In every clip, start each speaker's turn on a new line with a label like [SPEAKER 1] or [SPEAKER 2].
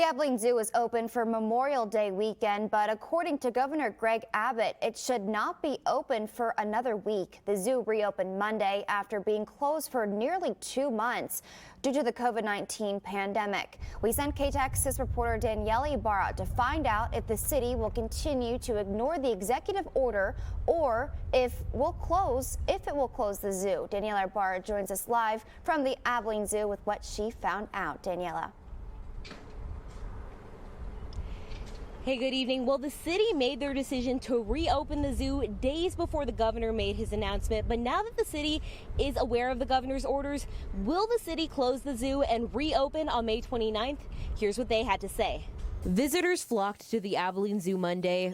[SPEAKER 1] The Abilene Zoo is open for Memorial Day weekend, but according to Governor Greg Abbott, it should not be open for another week. The zoo reopened Monday after being closed for nearly 2 months due to the COVID-19 pandemic. We sent KTX's reporter Danielle Ibarra to find out if the city will continue to ignore the executive order or if it will close the zoo. Danielle Ibarra joins us live from the Abilene Zoo with what she found out. Daniela.
[SPEAKER 2] Hey, good evening. Well, the city made their decision to reopen the zoo days before the governor made his announcement. But now that the city is aware of the governor's orders, will the city close the zoo and reopen on May 29th? Here's what they had to say. Visitors flocked to the Abilene Zoo Monday,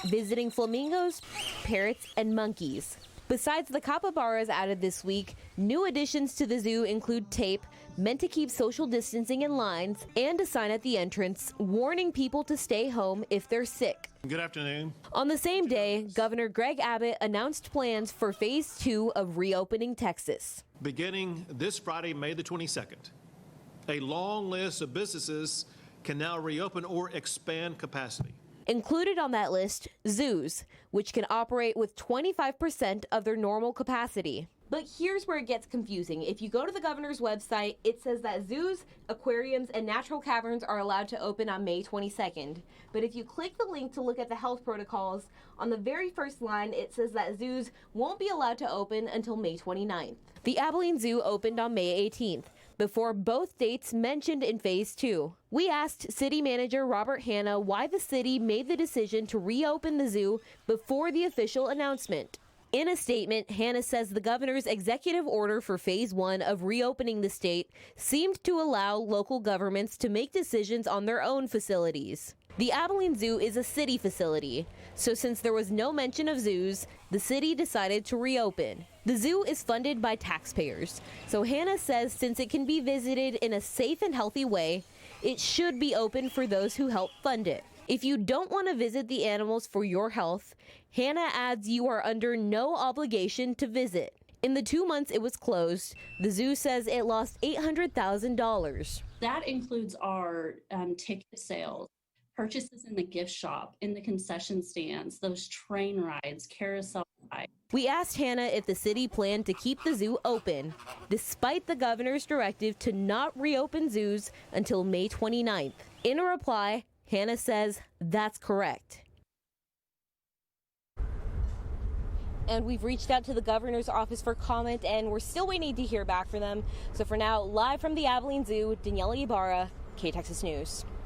[SPEAKER 2] visiting flamingos, parrots, and monkeys. Besides the capybaras added this week, new additions to the zoo include tape meant to keep social distancing in lines and a sign at the entrance warning people to stay home if they're sick.
[SPEAKER 3] Good afternoon.
[SPEAKER 2] On the same day, Governor Greg Abbott announced plans for Phase 2 of reopening Texas.
[SPEAKER 3] Beginning this Friday, May the 22nd, a long list of businesses can now reopen or expand capacity.
[SPEAKER 2] Included on that list, zoos, which can operate with 25% of their normal capacity. But here's where it gets confusing. If you go to the governor's website, it says that zoos, aquariums, and natural caverns are allowed to open on May 22nd. But if you click the link to look at the health protocols, on the very first line, it says that zoos won't be allowed to open until May 29th. The Abilene Zoo opened on May 18th, before both dates mentioned in Phase 2. We asked City Manager Robert Hanna why the city made the decision to reopen the zoo before the official announcement. In a statement, Hanna says the governor's executive order for Phase 1 of reopening the state seemed to allow local governments to make decisions on their own facilities. The Abilene Zoo is a city facility, so since there was no mention of zoos, the city decided to reopen. The zoo is funded by taxpayers, so Hanna says since it can be visited in a safe and healthy way, it should be open for those who help fund it. If you don't want to visit the animals for your health, Hanna adds you are under no obligation to visit. In the 2 months it was closed, the zoo says it lost $800,000.
[SPEAKER 4] That includes our ticket sales, purchases in the gift shop, in the concession stands, those train rides, carousel rides.
[SPEAKER 2] We asked Hanna if the city planned to keep the zoo open, despite the governor's directive to not reopen zoos until May 29th. In a reply, Hanna says that's correct. And we've reached out to the governor's office for comment, and we're still waiting to hear back from them. So for now, live from the Abilene Zoo, Danielle Ibarra, KTXS News.